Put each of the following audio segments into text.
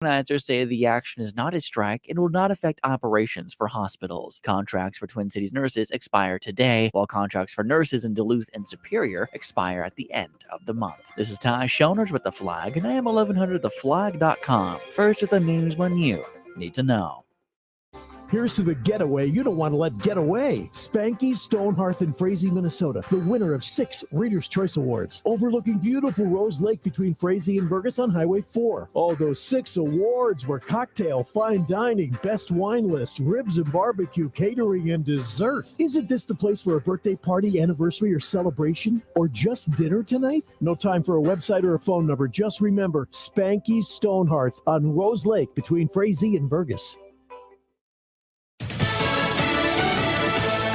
Organizers say the action is not a strike and will not affect operations for hospitals. Contracts for Twin Cities nurses expire today, while contracts for nurses in Duluth and Superior expire at the end of the month. This is Ty Schoners with The Flag, and I am 1100theflag.com. First with the news when you need to know. Here's to the getaway you don't want to let get away. Spanky's Stone Hearth in Frazee, Minnesota, the winner of 6 Reader's Choice Awards, overlooking beautiful Rose Lake between Frazee and Burgess on Highway 4. All those 6 awards were cocktail, fine dining, best wine list, ribs and barbecue, catering, and dessert. Isn't this the place for a birthday party, anniversary, or celebration? Or just dinner tonight? No time for a website or a phone number. Just remember, Spanky's Stone Hearth on Rose Lake between Frazee and Burgess.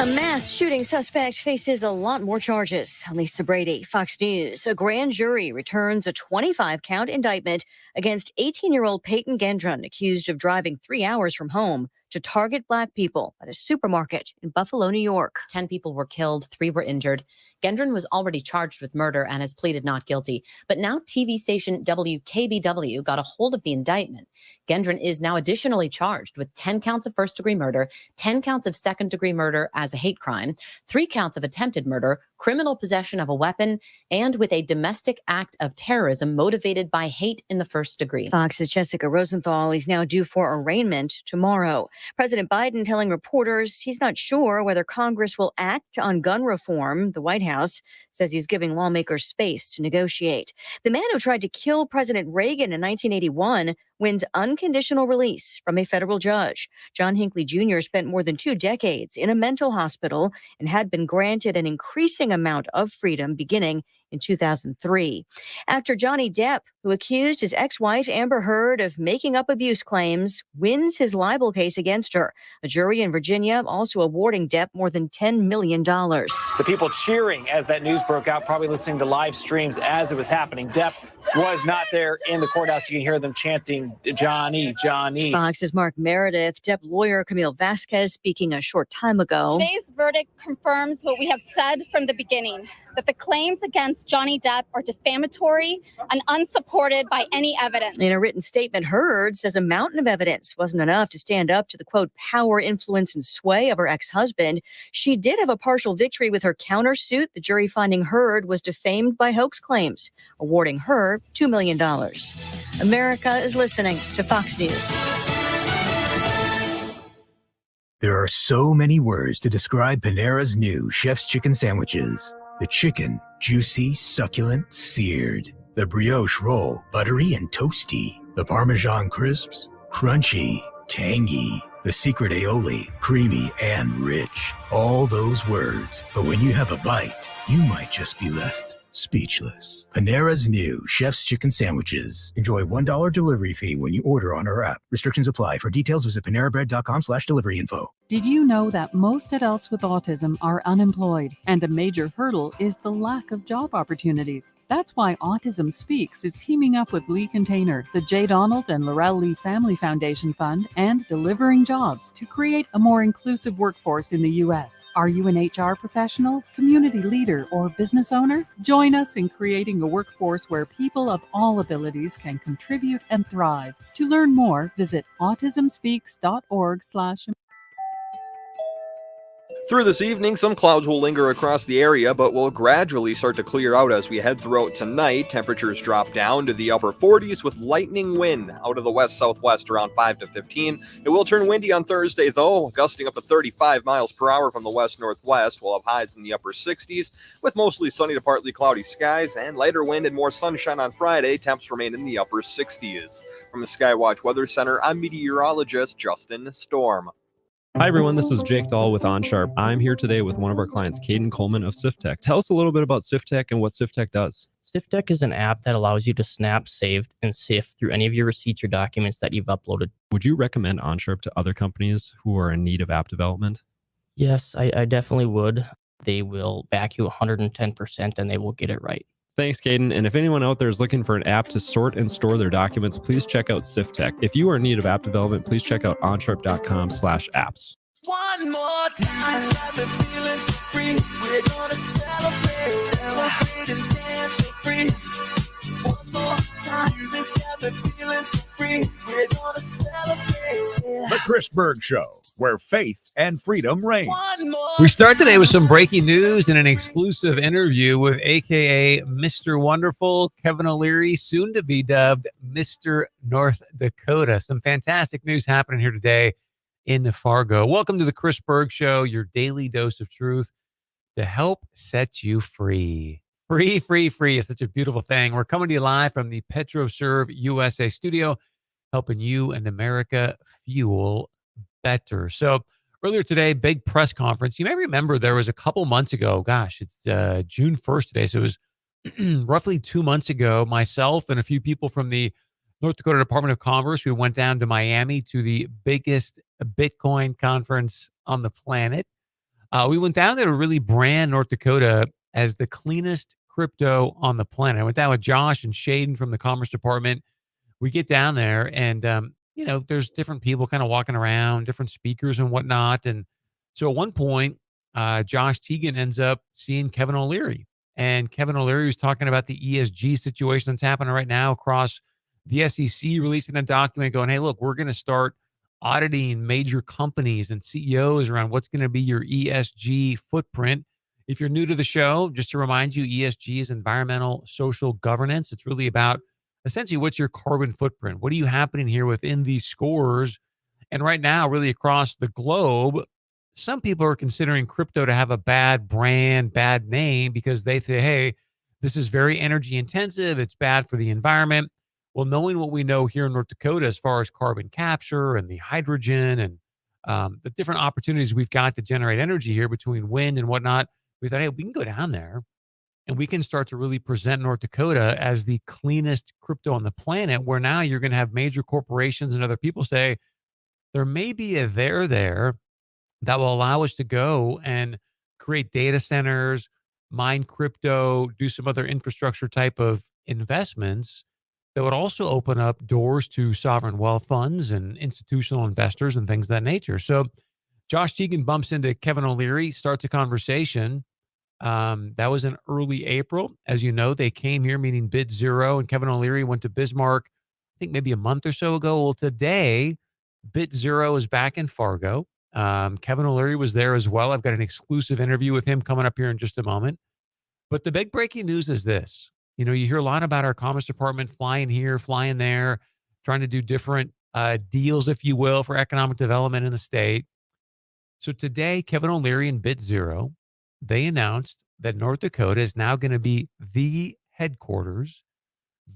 A mass shooting suspect faces a lot more charges. Lisa Brady, Fox News. A grand jury returns a 25-count indictment against 18-year-old Peyton Gendron, accused of driving 3 hours from home to target Black people at a supermarket in Buffalo, New York. 10 people were killed, 3 were injured. Gendron was already charged with murder and has pleaded not guilty. But now TV station WKBW got a hold of the indictment. Gendron is now additionally charged with 10 counts of first-degree murder, 10 counts of second-degree murder as a hate crime, 3 counts of attempted murder, criminal possession of a weapon, and with a domestic act of terrorism motivated by hate in the first degree. Fox's Jessica Rosenthal is now due for arraignment tomorrow. President Biden telling reporters he's not sure whether Congress will act on gun reform. The White House says he's giving lawmakers space to negotiate. The man who tried to kill President Reagan in 1981 wins unconditional release from a federal judge. John Hinckley Jr. spent more than 2 decades in a mental hospital and had been granted an increasing amount of freedom beginning in 2003. Actor Johnny Depp, who accused his ex-wife Amber Heard of making up abuse claims, wins his libel case against her. A jury in Virginia also awarding Depp more than $10 million. The people cheering as that news broke out, probably listening to live streams as it was happening. Depp was not there in the courthouse. You can hear them chanting, "Johnny, Johnny." Fox's Mark Meredith. Depp lawyer Camille Vasquez speaking a short time ago. Today's verdict confirms what we have said from the beginning, that the claims against Johnny Depp are defamatory and unsupported by any evidence. In a written statement, Heard says a mountain of evidence wasn't enough to stand up to the, quote, power, influence, and sway of her ex-husband. She did have a partial victory with her countersuit, the jury finding Heard was defamed by hoax claims, awarding her $2 million. America is listening to Fox News. There are so many words to describe Panera's new Chef's Chicken Sandwiches. The chicken, juicy, succulent, seared. The brioche roll, buttery and toasty. The Parmesan crisps, crunchy, tangy. The secret aioli, creamy and rich. All those words. But when you have a bite, you might just be left speechless. Panera's new Chef's Chicken Sandwiches. Enjoy $1 delivery fee when you order on our app. Restrictions apply. For details, visit panerabread.com/delivery info. Did you know that most adults with autism are unemployed, and a major hurdle is the lack of job opportunities? That's why Autism Speaks is teaming up with Lee Container, the J. Donald and Laurel Lee Family Foundation Fund, and Delivering Jobs to create a more inclusive workforce in the U.S. Are you an HR professional, community leader, or business owner? Join us in creating a workforce where people of all abilities can contribute and thrive. To learn more, visit autismspeaks.org/. Through this evening, some clouds will linger across the area, but will gradually start to clear out as we head throughout tonight. Temperatures drop down to the upper 40s with lightning wind out of the west-southwest around 5 to 15. It will turn windy on Thursday, though, gusting up to 35 miles per hour from the west-northwest. We'll have highs in the upper 60s with mostly sunny to partly cloudy skies and lighter wind and more sunshine on Friday. Temps remain in the upper 60s. From the Skywatch Weather Center, I'm meteorologist Justin Storm. Hi, everyone. This is Jake Dahl with OnSharp. I'm here today with one of our clients, Caden Coleman of SIFTech. Tell us a little bit about SIFTech and what SIFTech does. SIFTech is an app that allows you to snap, save, and sift through any of your receipts or documents that you've uploaded. Would you recommend OnSharp to other companies who are in need of app development? Yes, I definitely would. They will back you 110% and they will get it right. Thanks, Caden. And if anyone out there is looking for an app to sort and store their documents, please check out SIFTech. If you are in need of app development, please check out onsharp.com/apps. One more time, got me feeling so free. We're gonna celebrate and dance so free. One more time, this got me feeling so free. free. We're gonna celebrate. The Chris Berg Show, where faith and freedom reign. One more We start today with some breaking news and an exclusive interview with AKA Mr. Wonderful, Kevin O'Leary, soon to be dubbed Mr. North Dakota. Some fantastic news happening here today in Fargo. Welcome to the Chris Berg Show, your daily dose of truth to help set you free. Free, free, free is such a beautiful thing. We're coming to you live from the PetroServe USA studio, helping you and America fuel better. So earlier today, big press conference. You may remember there was a couple months ago. Gosh, it's June 1st today. So it was roughly 2 months ago, myself and a few people from the North Dakota Department of Commerce, we went down to Miami to the biggest Bitcoin conference on the planet. We went down there to really brand North Dakota as the cleanest crypto on the planet. I went down with Josh and Shaden from the Commerce Department. We get down there and, there's different people kind of walking around, different speakers and whatnot. And so at one point, Josh Teagan ends up seeing Kevin O'Leary. And Kevin O'Leary was talking about the ESG situation that's happening right now across the SEC, releasing a document going, hey, look, we're going to start auditing major companies and CEOs around what's going to be your ESG footprint. If you're new to the show, just to remind you, ESG is environmental social governance. It's really about essentially what's your carbon footprint? What are you happening here within these scores? And right now, really across the globe, some people are considering crypto to have a bad brand, bad name, because they say, hey, this is very energy intensive. It's bad for the environment. Well, knowing what we know here in North Dakota as far as carbon capture and the hydrogen and the different opportunities we've got to generate energy here between wind and whatnot, we thought, hey, we can go down there and we can start to really present North Dakota as the cleanest crypto on the planet, where now you're going to have major corporations and other people say, there may be a there that will allow us to go and create data centers, mine crypto, do some other infrastructure type of investments that would also open up doors to sovereign wealth funds and institutional investors and things of that nature. So Josh Teagan bumps into Kevin O'Leary, starts a conversation. That was in early April. As you know, they came here, meaning BitZero, and Kevin O'Leary went to Bismarck, I think maybe a month or so ago. Well, today, BitZero is back in Fargo. Kevin O'Leary was there as well. I've got an exclusive interview with him coming up here in just a moment. But the big breaking news is this. You hear a lot about our Commerce Department flying here, flying there, trying to do different deals, if you will, for economic development in the state. So today, Kevin O'Leary and BitZero, they announced that North Dakota is now going to be the headquarters,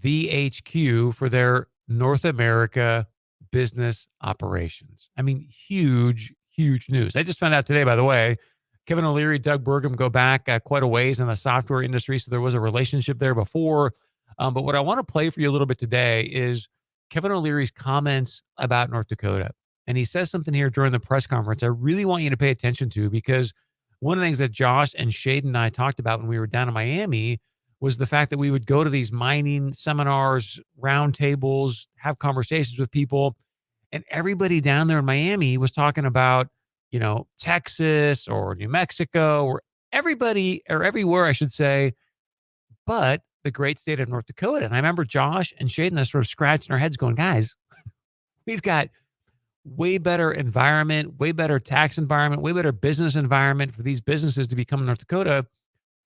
the HQ for their North America business operations. I mean, huge, huge news. I just found out today, by the way, Kevin O'Leary, Doug Burgum go back quite a ways in the software industry. So there was a relationship there before. But what I want to play for you a little bit today is Kevin O'Leary's comments about North Dakota. And he says something here during the press conference I really want you to pay attention to, because one of the things that Josh and Shaden and I talked about when we were down in Miami was the fact that we would go to these mining seminars, roundtables, have conversations with people. And everybody down there in Miami was talking about, Texas or New Mexico or everybody, or everywhere, I should say, but the great state of North Dakota. And I remember Josh and Shaden and us sort of scratching our heads going, guys, we've got way better environment, way better tax environment, way better business environment for these businesses to become North Dakota.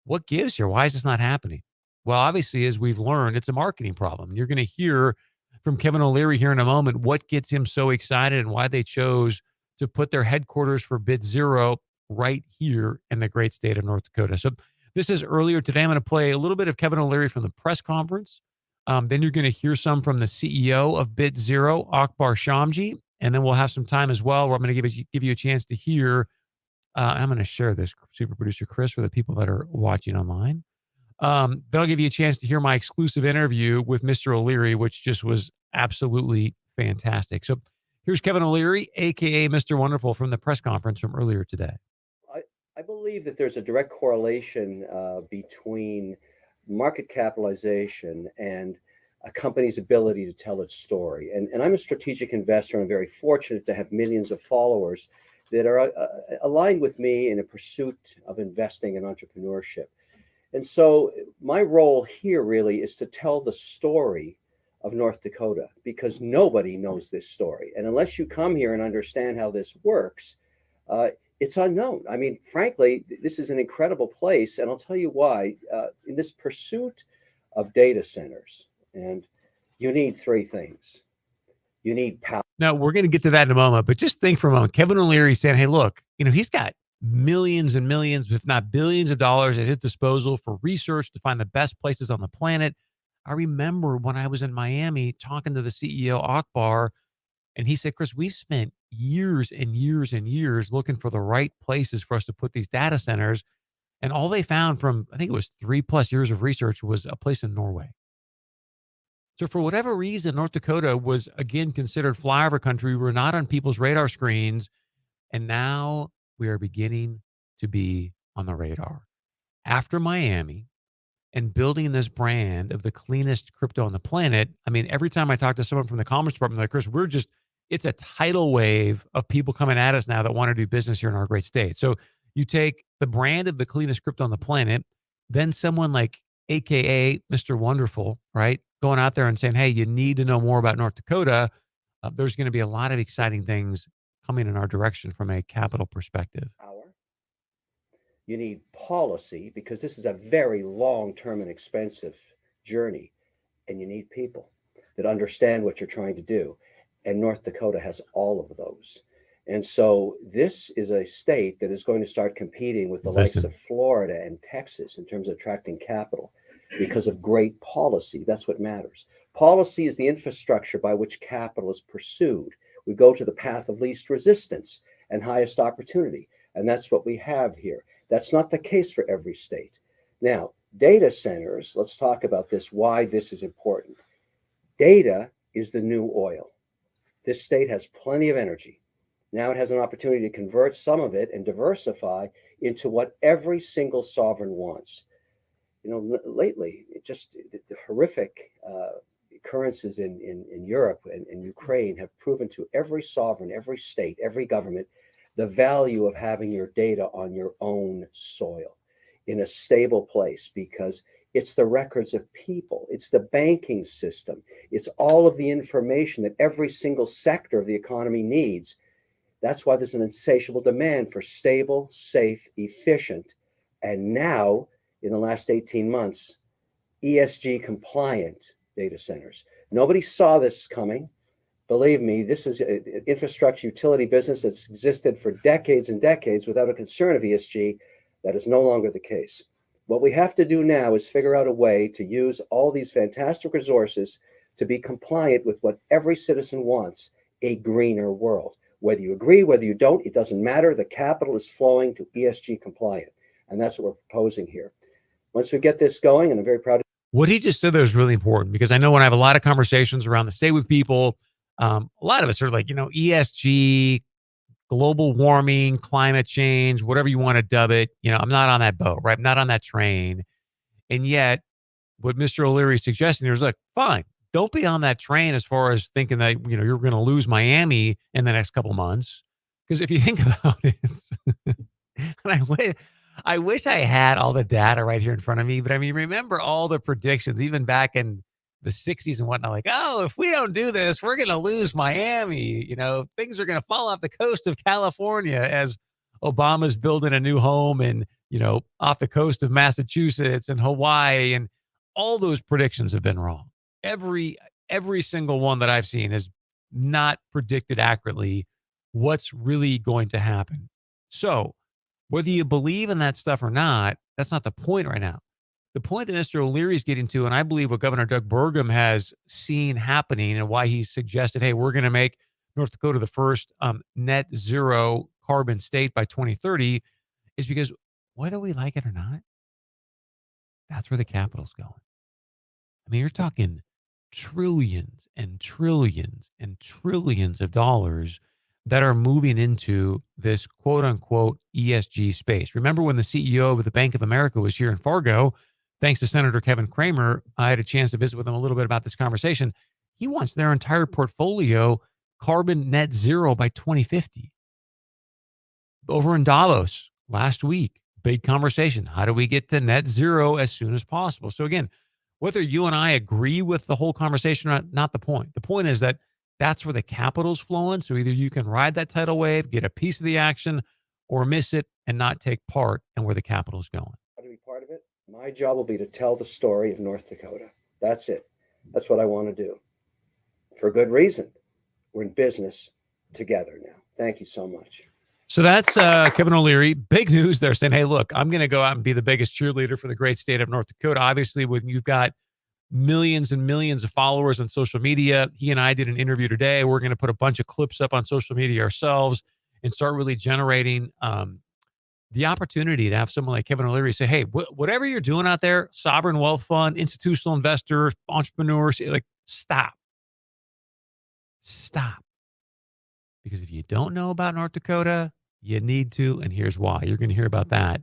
What gives here? Why is this not happening? Well, obviously, as we've learned, it's a marketing problem. You're going to hear from Kevin O'Leary here in a moment what gets him so excited and why they chose to put their headquarters for BitZero right here in the great state of North Dakota. So this is earlier today. I'm going to play a little bit of Kevin O'Leary from the press conference. Then you're going to hear some from the CEO of BitZero, Akbar Shamji. And then we'll have some time as well where I'm going to give you a chance to hear. I'm going to share this, super producer Chris, for the people that are watching online. Then I'll give you a chance to hear my exclusive interview with Mr. O'Leary, which just was absolutely fantastic. So here's Kevin O'Leary, a.k.a. Mr. Wonderful, from the press conference from earlier today. I believe that there's a direct correlation between market capitalization and a company's ability to tell its story. And I'm a strategic investor, and I'm very fortunate to have millions of followers that are aligned with me in a pursuit of investing and entrepreneurship. And so my role here really is to tell the story of North Dakota, because nobody knows this story. And unless you come here and understand how this works, it's unknown. I mean, frankly, this is an incredible place. And I'll tell you why. In this pursuit of data centers, and you need three things. You need power. Now, we're going to get to that in a moment, but just think for a moment. Kevin O'Leary saying, hey, look, he's got millions and millions, if not billions of dollars at his disposal for research to find the best places on the planet. I remember when I was in Miami talking to the CEO, Akbar, and he said, Chris, we've spent years and years and years looking for the right places for us to put these data centers. And all they found from, I think it was 3+ years of research, was a place in Norway. So for whatever reason, North Dakota was, again, considered flyover country. We were not on people's radar screens. And now we are beginning to be on the radar. After Miami and building this brand of the cleanest crypto on the planet, I mean, every time I talk to someone from the Commerce Department, they're like, Chris, it's a tidal wave of people coming at us now that want to do business here in our great state. So you take the brand of the cleanest crypto on the planet, then someone like AKA Mr. Wonderful, right? Going out there and saying, hey, you need to know more about North Dakota. There's going to be a lot of exciting things coming in our direction from a capital perspective. You need policy, because this is a very long-term and expensive journey. And you need people that understand what you're trying to do. And North Dakota has all of those. And so this is a state that is going to start competing with the likes of Florida and Texas in terms of attracting capital because of great policy. That's what matters. Policy is the infrastructure by which capital is pursued. We go to the path of least resistance and highest opportunity. And that's what we have here. That's not the case for every state. Now, data centers, let's talk about this, why this is important. Data is the new oil. This state has plenty of energy. Now it has an opportunity to convert some of it and diversify into what every single sovereign wants. Lately, the horrific occurrences in Europe and Ukraine have proven to every sovereign, every state, every government, the value of having your data on your own soil in a stable place, because it's the records of people, it's the banking system, it's all of the information that every single sector of the economy needs. That's why there's an insatiable demand for stable, safe, efficient, and now, in the last 18 months, ESG compliant data centers. Nobody saw this coming. Believe me, this is an infrastructure utility business that's existed for decades and decades without a concern of ESG. That is no longer the case. What we have to do now is figure out a way to use all these fantastic resources to be compliant with what every citizen wants, a greener world. Whether you agree, whether you don't, it doesn't matter. The capital is flowing to ESG compliant. And that's what we're proposing here. Once we get this going, and I'm very proud of what he just said there is really important, because I know when I have a lot of conversations around the state with people, a lot of us are like, ESG, global warming, climate change, whatever you want to dub it. I'm not on that boat, right? I'm not on that train. And yet what Mr. O'Leary is suggesting here is, look, fine, don't be on that train as far as thinking that, you're going to lose Miami in the next couple months. Because if you think about it, and I wish I had all the data right here in front of me, but I mean, remember all the predictions, even back in the 60s and whatnot, like, oh, if we don't do this, we're going to lose Miami. Things are going to fall off the coast of California as Obama's building a new home and, off the coast of Massachusetts and Hawaii. And all those predictions have been wrong. Every single one that I've seen has not predicted accurately what's really going to happen. So whether you believe in that stuff or not, that's not the point right now. The point that Mr. O'Leary is getting to, and I believe what Governor Doug Burgum has seen happening and why he suggested, hey, we're going to make North Dakota the first net zero carbon state by 2030, is because whether we like it or not, that's where the capital's going. I mean, you're talking trillions and trillions and trillions of dollars that are moving into this quote unquote ESG space. Remember when the CEO of the Bank of America was here in Fargo, thanks to Senator Kevin Cramer, I had a chance to visit with him a little bit about this conversation. He wants their entire portfolio carbon net zero by 2050. Over in Davos last week, big conversation. How do we get to net zero as soon as possible? So again, Whether you and I agree with the whole conversation or not the point. The point is that that's where the capital's flowing. So either you can ride that tidal wave, get a piece of the action, or miss it and not take part in where the capital's going. To be part of it, my job will be to tell the story of North Dakota. That's it. That's what I want to do. For good reason. We're in business together now. Thank you so much. So that's Kevin O'Leary. Big news there saying, hey, look, I'm going to go out and be the biggest cheerleader for the great state of North Dakota. Obviously, when you've got millions and millions of followers on social media, he and I did an interview today. We're going to put a bunch of clips up on social media ourselves and start really generating the opportunity to have someone like Kevin O'Leary say, hey, whatever you're doing out there, sovereign wealth fund, institutional investors, entrepreneurs, like stop. Because if you don't know about North Dakota, you need to, and here's why. You're going to hear about that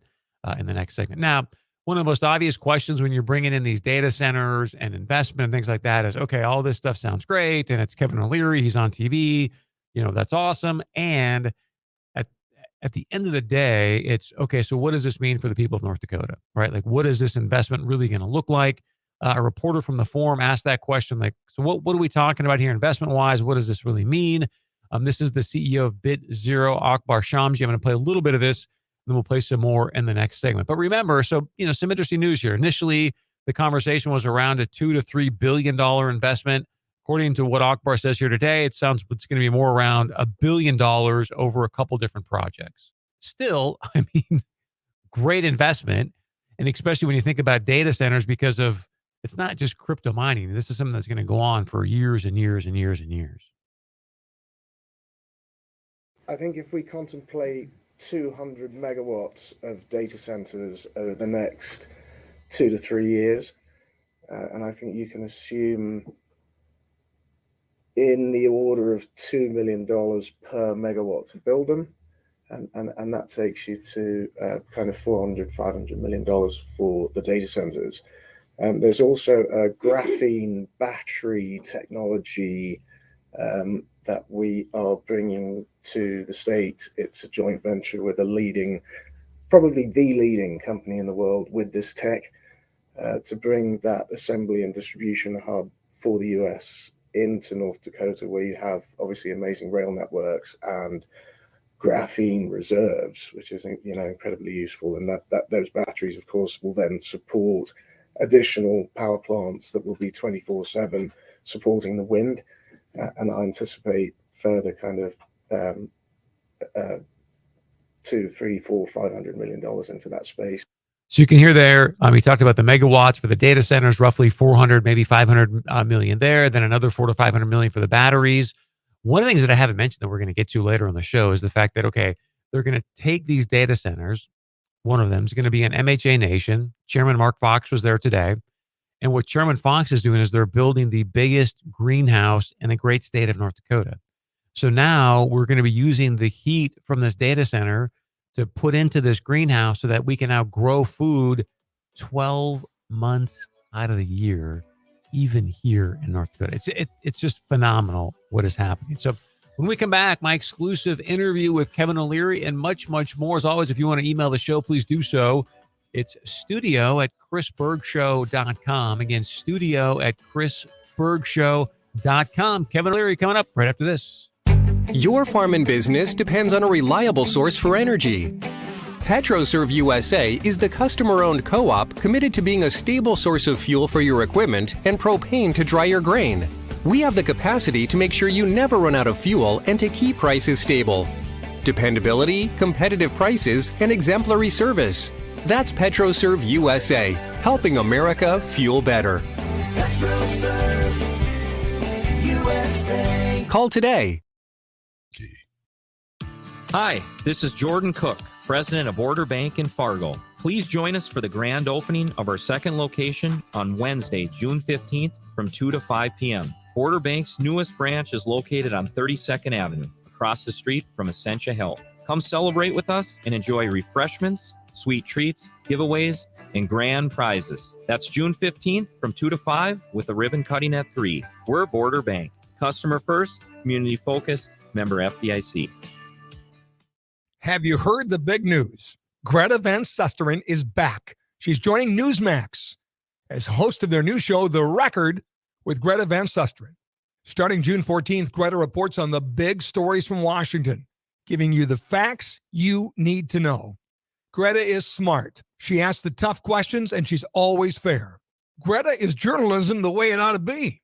in the next segment. Now, one of the most obvious questions when you're bringing in these data centers and investment and things like that is, okay, all this stuff sounds great, and it's Kevin O'Leary, he's on TV, that's awesome. And at the end of the day, it's, okay, so what does this mean for the people of North Dakota, right? Like, what is this investment really going to look like? A reporter from the Forum asked that question, like, so what are we talking about here investment-wise? What does this really mean? This is the CEO of BitZero, Akbar Shamsi. I'm going to play a little bit of this, and then we'll play some more in the next segment. But remember, so, some interesting news here. Initially, the conversation was around a $2 to $3 billion investment. According to what Akbar says here today, it sounds it's going to be more around $1 billion over a couple different projects. Still, I mean, great investment. And especially when you think about data centers, because of it's not just crypto mining. This is something that's going to go on for years and years and years and years. I think if we contemplate 200 megawatts of data centers over the next 2 to 3 years, and I think you can assume in the order of $2 million per megawatt to build them, and that takes you to kind of $400-500 million for the data centers. There's also a graphene battery technology that we are bringing to the state. It's a joint venture with probably the leading company in the world with this tech to bring that assembly and distribution hub for the US into North Dakota, where you have obviously amazing rail networks and graphene reserves, which is incredibly useful. And that those batteries, of course, will then support additional power plants that will be 24/7 supporting the wind. And I anticipate further kind of $200, $300, $400, $500 million into that space. So you can hear there, he talked about the megawatts for the data centers, roughly 400, maybe 500 million there, then another 400 to 500 million for the batteries. One of the things that I haven't mentioned that we're going to get to later on the show is the fact that, okay, they're going to take these data centers. One of them is going to be an MHA nation. Chairman Mark Fox was there today. And what Chairman Fox is doing is they're building the biggest greenhouse in the great state of North Dakota. So now we're going to be using the heat from this data center to put into this greenhouse so that we can now grow food 12 months out of the year, even here in North Dakota. It's just phenomenal what is happening. So when we come back, my exclusive interview with Kevin O'Leary and much, much more. As always, if you want to email the show, please do so. It's studio@chrisbergshow.com. Again, studio@chrisbergshow.com. Kevin O'Leary coming up right after this. Your farm and business depends on a reliable source for energy. PetroServe USA is the customer-owned co-op committed to being a stable source of fuel for your equipment and propane to dry your grain. We have the capacity to make sure you never run out of fuel and to keep prices stable. Dependability, competitive prices, and exemplary service. That's PetroServe USA, helping America fuel better. PetroServe USA. Call today. Hi, this is Jordan Cook, president of Border Bank in Fargo. Please join us for the grand opening of our second location on Wednesday, June 15th from 2 to 5 p.m. Border Bank's newest branch is located on 32nd Avenue, across the street from Essentia Health. Come celebrate with us and enjoy refreshments, sweet treats, giveaways, and grand prizes. That's June 15th from 2 to 5 with a ribbon cutting at 3. We're Border Bank. Customer first, community focused, member FDIC. Have you heard the big news? Greta Van Susteren is back. She's joining Newsmax. as host of their new show, The Record, with Greta Van Susteren. Starting June 14th, Greta reports on the big stories from Washington, giving you the facts you need to know. Greta is smart. She asks the tough questions, and she's always fair. Greta is journalism the way it ought to be.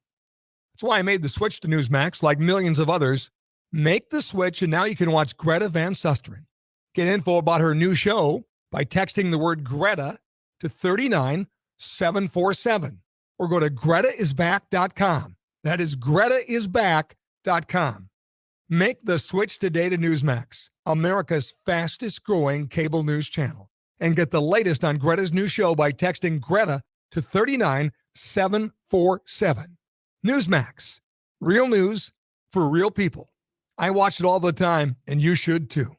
That's why I made the switch to Newsmax, like millions of others. Make the switch, and now you can watch Greta Van Susteren. Get info about her new show by texting the word Greta to 39747, or go to gretaisback.com. That is gretaisback.com. Make the switch today to Newsmax, America's fastest growing cable news channel, and get the latest on Greta's new show by texting Greta to 39747. Newsmax, real news for real people. I watch it all the time, and you should too.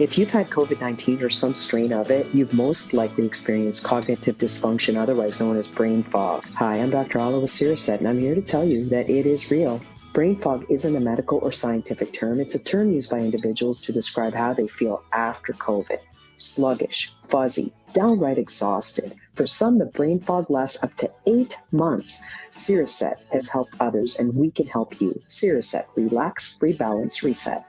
If you've had COVID-19 or some strain of it, you've most likely experienced cognitive dysfunction, otherwise known as brain fog. Hi, I'm Dr. Ala with Siriset, and I'm here to tell you that it is real. Brain fog isn't a medical or scientific term. It's a term used by individuals to describe how they feel after COVID. Sluggish, fuzzy, downright exhausted. For some, the brain fog lasts up to 8 months. Siriset has helped others, and we can help you. Siriset, relax, rebalance, reset.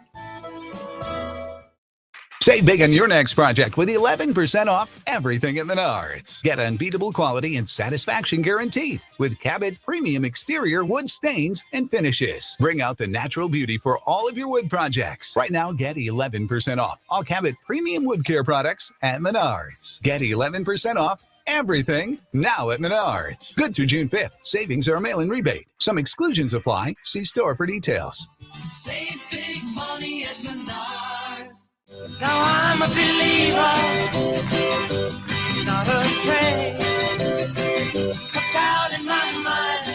Save big on your next project with 11% off everything at Menards. Get unbeatable quality and satisfaction guaranteed with Cabot Premium Exterior Wood Stains and Finishes. Bring out the natural beauty for all of your wood projects. Right now, get 11% off all Cabot Premium Wood Care products at Menards. Get 11% off everything now at Menards. Good through June 5th. Savings are a mail-in rebate. Some exclusions apply. See store for details. Save big money at Menards. Now I'm a believer, not a trace. Put out in my mind,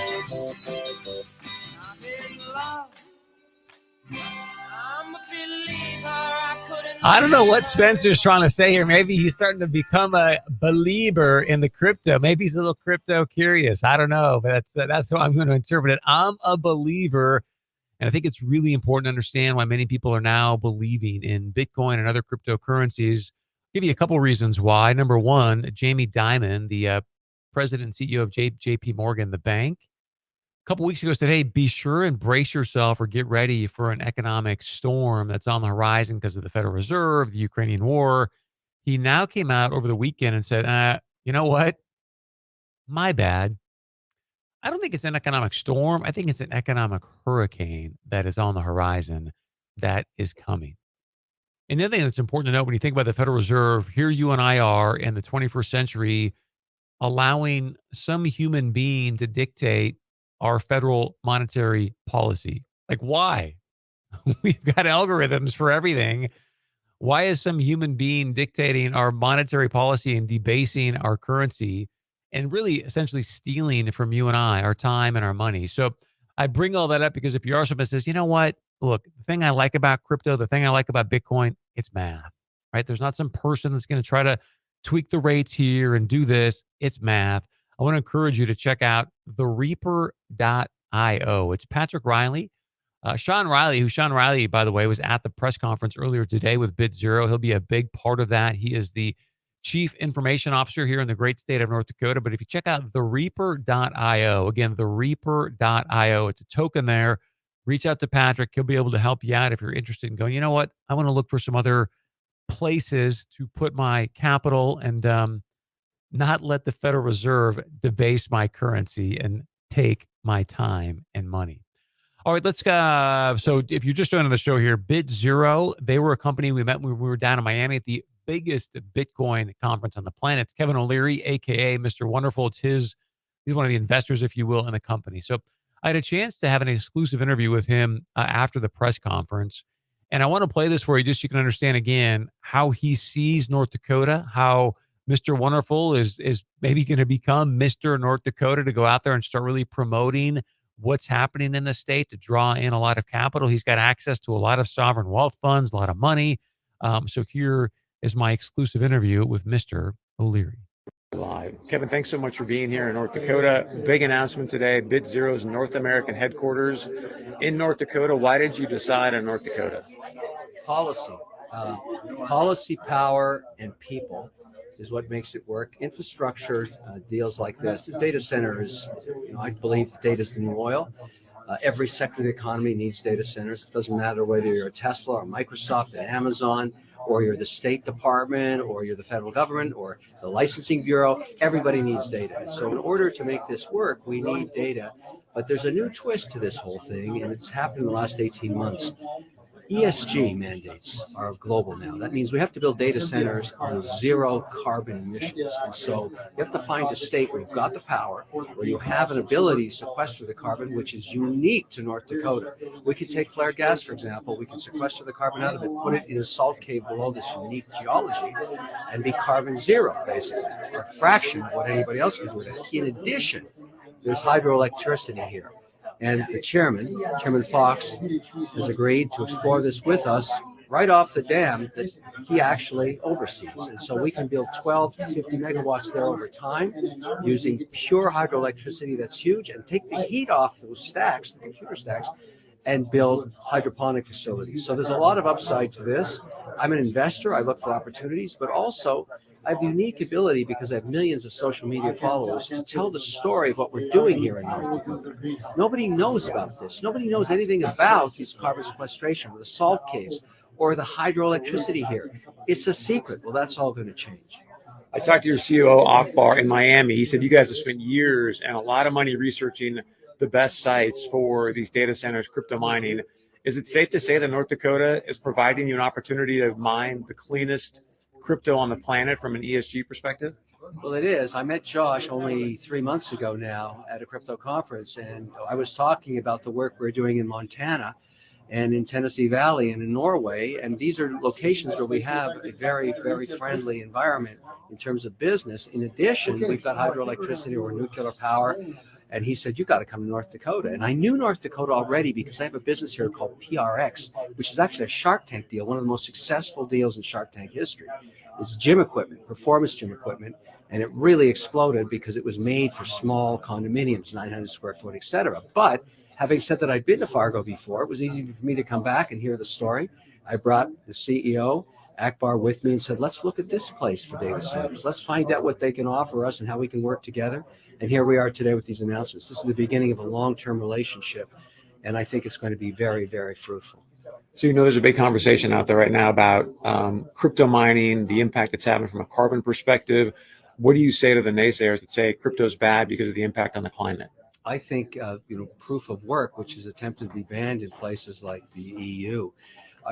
I'm in love. I'm a believer, I don't know what Spencer's trying to say here. Maybe he's starting to become a believer in the crypto. Maybe he's a little crypto curious. I don't know, but that's how I'm going to interpret it. I'm a believer. And I think it's really important to understand why many people are now believing in Bitcoin and other cryptocurrencies. I'll give you a couple reasons why. Number one, Jamie Dimon, the president and CEO of JP Morgan, the bank, a couple weeks ago said, hey, be sure and brace yourself or get ready for an economic storm that's on the horizon because of the Federal Reserve, the Ukrainian war. He now came out over the weekend and said, you know what? My bad. I don't think it's an economic storm. I think it's an economic hurricane that is on the horizon that is coming. And the other thing that's important to know when you think about the Federal Reserve, here you and I are in the 21st century allowing some human being to dictate our federal monetary policy. Like, why? We've got algorithms for everything. Why is some human being dictating our monetary policy and debasing our currency and really essentially stealing from you and I, our time and our money? So I bring all that up because if you are someone that says, you know what, look, the thing I like about crypto, the thing I like about Bitcoin, it's math, right? There's not some person that's going to try to tweak the rates here and do this. It's math. I want to encourage you to check out thereaper.io. It's Patrick Riley. Sean Riley, by the way, was at the press conference earlier today with BitZero. He'll be a big part of that. He is the Chief Information Officer here in the great state of North Dakota. But if you check out thereaper.io, again, thereaper.io, it's a token there. Reach out to Patrick. He'll be able to help you out if you're interested in going, you know what, I want to look for some other places to put my capital and not let the Federal Reserve debase my currency and take my time and money. All right, let's go. So if you're just joining the show here, BitZero, they were a company we met when we were down in Miami at the biggest Bitcoin conference on the planet. It's Kevin O'Leary, a.k.a. Mr. Wonderful. He's one of the investors, if you will, in the company. So I had a chance to have an exclusive interview with him after the press conference. And I want to play this for you just so you can understand, again, how he sees North Dakota, how Mr. Wonderful is maybe going to become Mr. North Dakota to go out there and start really promoting what's happening in the state to draw in a lot of capital. He's got access to a lot of sovereign wealth funds, a lot of money. So here is my exclusive interview with Mr. O'Leary. Live. Kevin, thanks so much for being here in North Dakota. Big announcement today, BitZero's North American headquarters in North Dakota. Why did you decide on North Dakota? Policy, policy power, and people. is what makes it work. Infrastructure deals like this, data centers, I believe data is the new oil. Every sector of the economy needs data centers. It doesn't matter whether you're a Tesla or Microsoft and Amazon, or you're the State Department, or you're the federal government, or the licensing bureau. Everybody needs data. So in order to make this work, we need data. But there's a new twist to this whole thing, and it's happened in the last 18 months. ESG mandates are global now. That means we have to build data centers on zero carbon emissions. And so you have to find a state where you've got the power, where you have an ability to sequester the carbon, which is unique to North Dakota. We could take flared gas, for example. We can sequester the carbon out of it, put it in a salt cave below this unique geology, and be carbon zero, basically, or a fraction of what anybody else can do with it. In addition, there's hydroelectricity here. And the Chairman Fox, has agreed to explore this with us right off the dam that he actually oversees. And so we can build 12 to 50 megawatts there over time using pure hydroelectricity that's huge, and take the heat off those stacks, the computer stacks, and build hydroponic facilities. So there's a lot of upside to this. I'm an investor. I look for opportunities, but also I have the unique ability, because I have millions of social media followers, to tell the story of what we're doing here in North Dakota. Nobody knows about this. Nobody knows anything about these carbon sequestration or the salt caves or the hydroelectricity here. It's a secret. Well, that's all going to change. I talked to your COO, Akbar, in Miami. He said you guys have spent years and a lot of money researching the best sites for these data centers, crypto mining. Is it safe to say that North Dakota is providing you an opportunity to mine the cleanest crypto on the planet from an ESG perspective? Well, it is. I met Josh only 3 months ago now at a crypto conference, and I was talking about the work we're doing in Montana and in Tennessee Valley and in Norway. And these are locations where we have a very, very friendly environment in terms of business. In addition, we've got hydroelectricity or nuclear power. And he said, you got to come to North Dakota. And I knew North Dakota already because I have a business here called PRX, which is actually a Shark Tank deal, one of the most successful deals in Shark Tank history. It's gym equipment, performance gym equipment. And it really exploded because it was made for small condominiums, 900 square foot, et cetera. But having said that, I'd been to Fargo before. It was easy for me to come back and hear the story. I brought the CEO, Akbar, with me and said, let's look at this place for data centers. Let's find out what they can offer us and how we can work together. And here we are today with these announcements. This is the beginning of a long-term relationship, and I think it's going to be very, very fruitful. So there's a big conversation out there right now about crypto mining, the impact it's having from a carbon perspective. What do you say to the naysayers that say crypto's bad because of the impact on the climate? I think proof of work, which is attempted to be banned in places like the EU,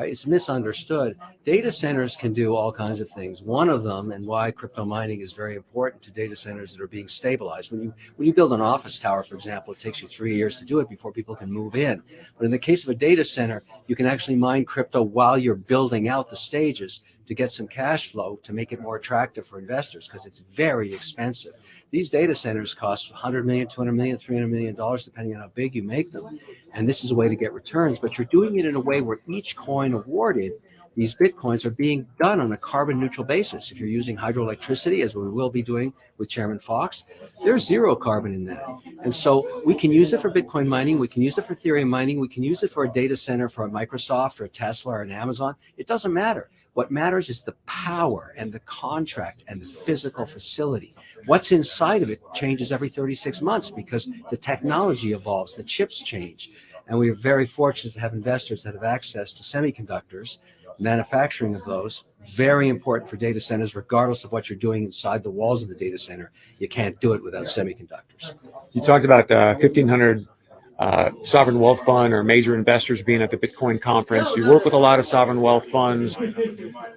it's misunderstood. Data centers can do all kinds of things. One of them, and why crypto mining is very important to data centers that are being stabilized. When you build an office tower, for example, it takes you 3 years to do it before people can move in. But in the case of a data center, you can actually mine crypto while you're building out the stages to get some cash flow to make it more attractive for investors, because it's very expensive. These data centers cost $100 million, $200 million, $300 million, depending on how big you make them. And this is a way to get returns, but you're doing it in a way where each coin awarded, these Bitcoins, are being done on a carbon neutral basis. If you're using hydroelectricity, as we will be doing with Chairman Fox, there's zero carbon in that. And so we can use it for Bitcoin mining. We can use it for Ethereum mining. We can use it for a data center for a Microsoft or a Tesla or an Amazon. It doesn't matter. What matters is the power and the contract and the physical facility. What's inside of it changes every 36 months because the technology evolves, the chips change. And we are very fortunate to have investors that have access to semiconductors, manufacturing of those, very important for data centers, regardless of what you're doing inside the walls of the data center. You can't do it without semiconductors. You talked about 1,500 sovereign wealth fund or major investors being at the Bitcoin conference. You work with a lot of sovereign wealth funds.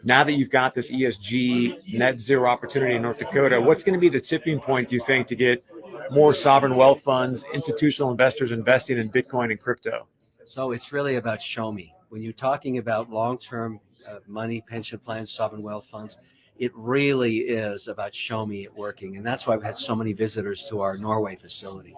Now that you've got this ESG net zero opportunity in North Dakota, what's going to be the tipping point, do you think, to get more sovereign wealth funds, institutional investors investing in Bitcoin and crypto? So it's really about show me. When you're talking about long-term money, pension plans, sovereign wealth funds, it really is about show me it working. And that's why I've had so many visitors to our Norway facility.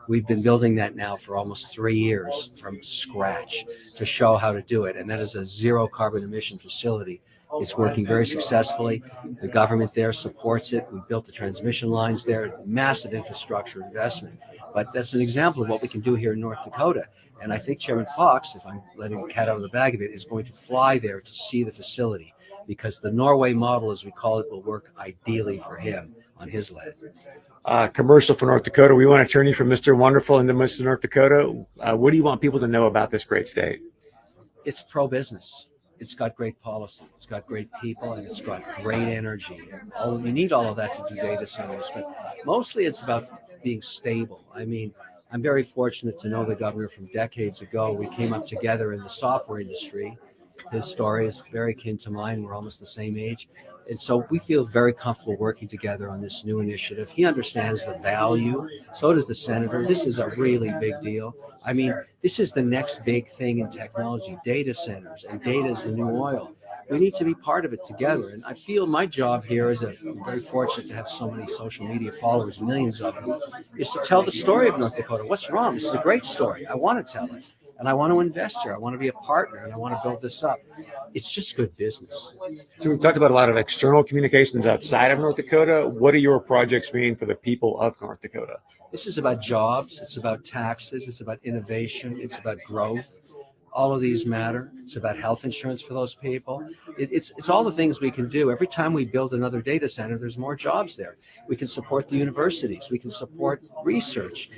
We've been building that now for almost 3 years from scratch to show how to do it. And that is a zero carbon emission facility. It's working very successfully. The government there supports it. We built the transmission lines there, massive infrastructure investment. But that's an example of what we can do here in North Dakota. And I think Chairman Fox, if I'm letting the cat out of the bag of it, is going to fly there to see the facility, because the Norway model, as we call it, will work ideally for him on his land. Commercial for North Dakota. We want to turn you from Mr. Wonderful into Mr. North Dakota. What do you want people to know about this great state? It's pro-business. It's got great policy. It's got great people, and it's got great energy. And you need all of that to do data centers, but mostly it's about being stable. I mean, I'm very fortunate to know the governor from decades ago. We came up together in the software industry. His story is very akin to mine. We're almost the same age. And so we feel very comfortable working together on this new initiative. He understands the value. So does the senator. This is a really big deal. I mean, this is the next big thing in technology, data centers, and data is the new oil. We need to be part of it together. And I feel my job here is I'm very fortunate to have so many social media followers, millions of them, is to tell the story of North Dakota. What's wrong? This is a great story. I want to tell it. And I want to invest here. I want to be a partner, and I want to build this up. It's just good business. So we've talked about a lot of external communications outside of North Dakota. What do your projects mean for the people of North Dakota? This is about jobs. It's about taxes. It's about innovation. It's about growth. All of these matter. It's about health insurance for those people. It's all the things we can do. Every time we build another data center, there's more jobs there. We can support the universities. We can support research.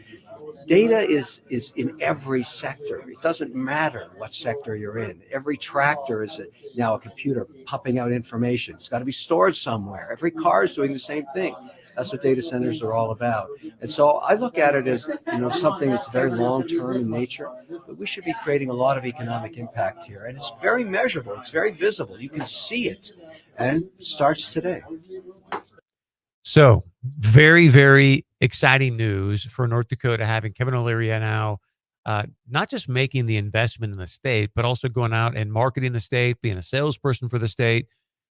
Data is in every sector. It doesn't matter what sector you're in. Every tractor is now a computer pumping out information. It's got to be stored somewhere. Every car is doing the same thing. That's what data centers are all about. And so I look at it as, something that's very long-term in nature, but we should be creating a lot of economic impact here. And it's very measurable. It's very visible. You can see it, and it starts today. So very, very exciting news for North Dakota, having Kevin O'Leary now not just making the investment in the state, but also going out and marketing the state, being a salesperson for the state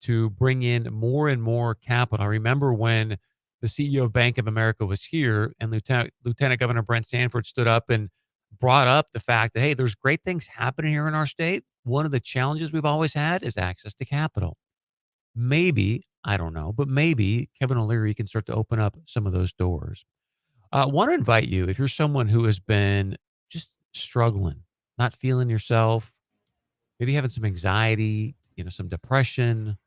to bring in more and more capital. I remember when the CEO of Bank of America was here and Lieutenant Governor Brent Sanford stood up and brought up the fact that, hey, there's great things happening here in our state. One of the challenges we've always had is access to capital. Maybe, I don't know, but maybe Kevin O'Leary can start to open up some of those doors. I want to invite you, if you're someone who has been just struggling, not feeling yourself, maybe having some anxiety, some depression,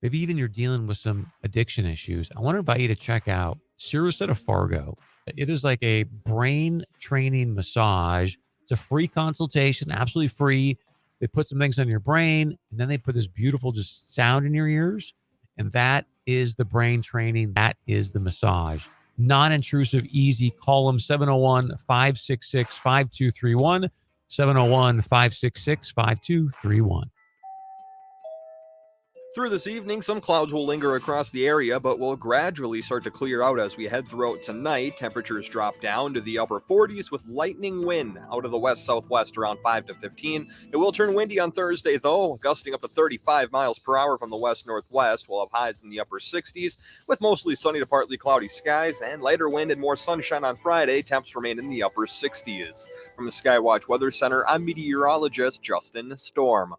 maybe even you're dealing with some addiction issues, I want to invite you to check out Cirrus at Fargo. It is like a brain training massage. It's a free consultation, absolutely free. They put some things on your brain, and then they put this beautiful just sound in your ears. And that is the brain training. That is the massage. Non-intrusive, easy. Call them 701-566-5231. 701-566-5231. Through this evening, some clouds will linger across the area, but will gradually start to clear out as we head throughout tonight. Temperatures drop down to the upper 40s with lightning wind out of the west-southwest around 5 to 15. It will turn windy on Thursday, though, gusting up to 35 miles per hour from the west-northwest. We'll have highs in the upper 60s with mostly sunny to partly cloudy skies and lighter wind and more sunshine on Friday. Temps remain in the upper 60s. From the Skywatch Weather Center, I'm meteorologist Justin Storm.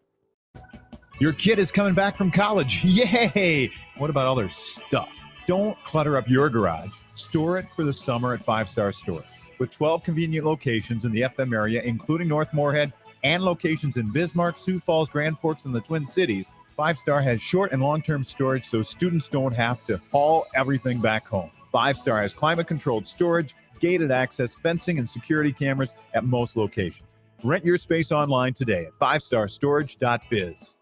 Your kid is coming back from college. Yay! What about all their stuff? Don't clutter up your garage. Store it for the summer at 5 Star Storage. With 12 convenient locations in the FM area, including North Moorhead, and locations in Bismarck, Sioux Falls, Grand Forks, and the Twin Cities, 5 Star has short and long-term storage so students don't have to haul everything back home. 5 Star has climate-controlled storage, gated access, fencing, and security cameras at most locations. Rent your space online today at 5starstorage.biz.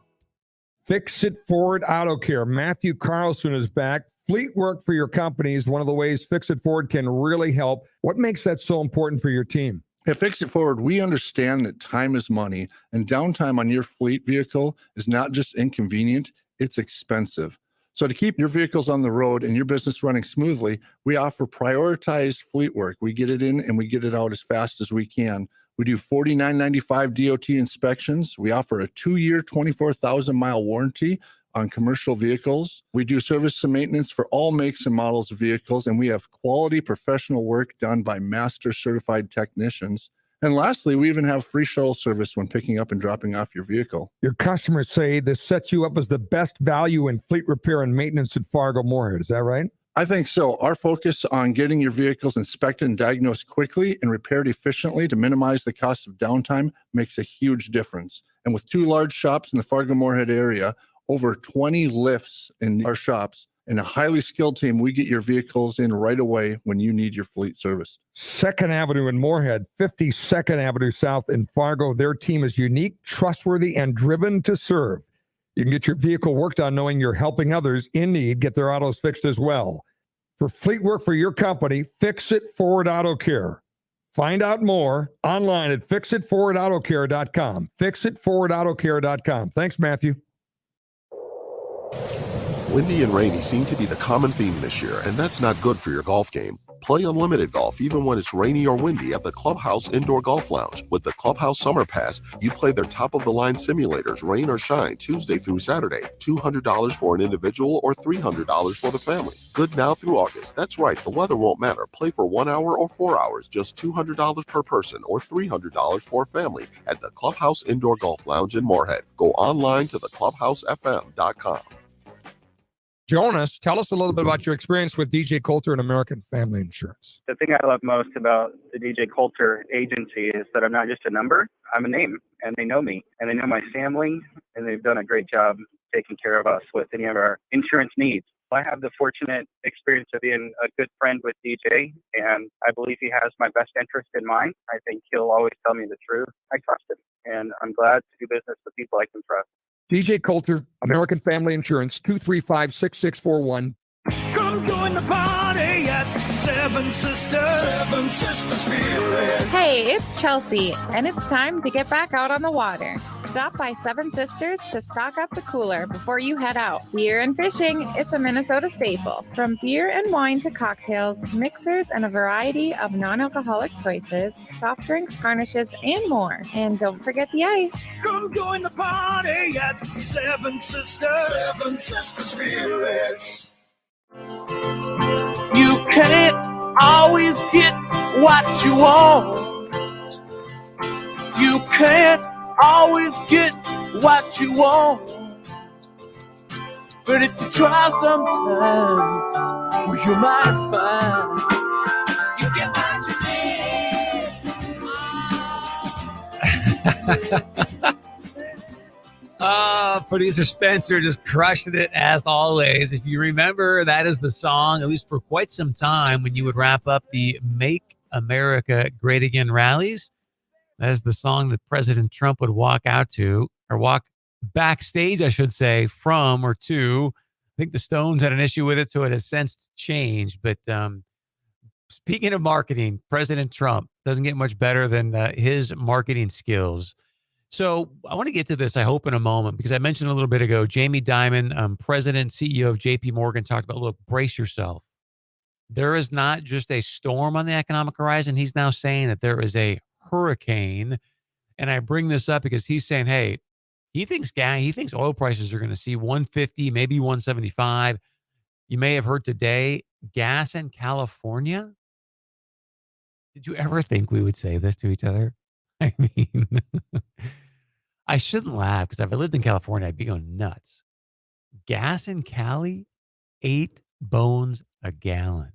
Fix It Ford Auto Care. Matthew Carlson is back. Fleet work for your company is one of the ways Fix It Ford can really help. What makes that so important for your team? At Fix It Forward, we understand that time is money, and downtime on your fleet vehicle is not just inconvenient, it's expensive. So to keep your vehicles on the road and your business running smoothly, we offer prioritized fleet work. We get it in and we get it out as fast as we can. We do $49.95 DOT inspections. We offer a 2-year, 24,000-mile warranty on commercial vehicles. We do service and maintenance for all makes and models of vehicles, and we have quality professional work done by master certified technicians. And lastly, we even have free shuttle service when picking up and dropping off your vehicle. Your customers say this sets you up as the best value in fleet repair and maintenance at Fargo Moorhead. Is that right? I think so. Our focus on getting your vehicles inspected and diagnosed quickly and repaired efficiently to minimize the cost of downtime makes a huge difference. And with 2 large shops in the Fargo Moorhead area, over 20 lifts in our shops, and a highly skilled team, we get your vehicles in right away when you need your fleet serviced. 2nd Avenue in Moorhead, 52nd Avenue South in Fargo. Their team is unique, trustworthy, and driven to serve. You can get your vehicle worked on knowing you're helping others in need get their autos fixed as well. For fleet work for your company, Fix It Forward Auto Care. Find out more online at fixitforwardautocare.com. Fixitforwardautocare.com. Thanks, Matthew. Windy and rainy seem to be the common theme this year, and that's not good for your golf game. Play unlimited golf even when it's rainy or windy at the Clubhouse Indoor Golf Lounge. With the Clubhouse Summer Pass, you play their top-of-the-line simulators, rain or shine, Tuesday through Saturday. $200 for an individual or $300 for the family. Good now through August. That's right, the weather won't matter. Play for 1 hour or 4 hours, just $200 per person or $300 for a family at the Clubhouse Indoor Golf Lounge in Moorhead. Go online to theclubhousefm.com. Jonas, tell us a little bit about your experience with DJ Coulter and American Family Insurance. The thing I love most about the DJ Coulter agency is that I'm not just a number, I'm a name, and they know me, and they know my family, and they've done a great job taking care of us with any of our insurance needs. I have the fortunate experience of being a good friend with DJ, and I believe he has my best interest in mind. I think he'll always tell me the truth. I trust him, and I'm glad to do business with people I can trust. DJ Coulter, American Family Insurance, 235-6641. Come join the party at Seven Sisters. Seven Sisters Spirits. Hey, it's Chelsea, and it's time to get back out on the water. Stop by Seven Sisters to stock up the cooler before you head out. Beer and fishing, it's a Minnesota staple. From beer and wine to cocktails, mixers, and a variety of non-alcoholic choices, soft drinks, garnishes, and more. And don't forget the ice. Come join the party at Seven Sisters. Seven Sisters Spirits. You can't always get what you want. You can't always get what you want. But if you try sometimes, well, you might find you get what you need. Producer Spencer just crushing it as always. If you remember, that is the song, at least for quite some time, when you would wrap up the Make America Great Again rallies. That is the song that President Trump would walk out to, or walk backstage, I should say, from or to. I think the Stones had an issue with it, so it has since changed. But speaking of marketing, President Trump doesn't get much better than his marketing skills. So I want to get to this, I hope, in a moment, because I mentioned a little bit ago, Jamie Dimon, president, CEO of JP Morgan, talked about, look, brace yourself. There is not just a storm on the economic horizon. He's now saying that there is a hurricane. And I bring this up because he's saying, hey, he thinks oil prices are going to see 150, maybe 175. You may have heard today, gas in California. Did you ever think we would say this to each other? I mean, I shouldn't laugh because if I lived in California, I'd be going nuts. Gas in Cali, 8 bones a gallon.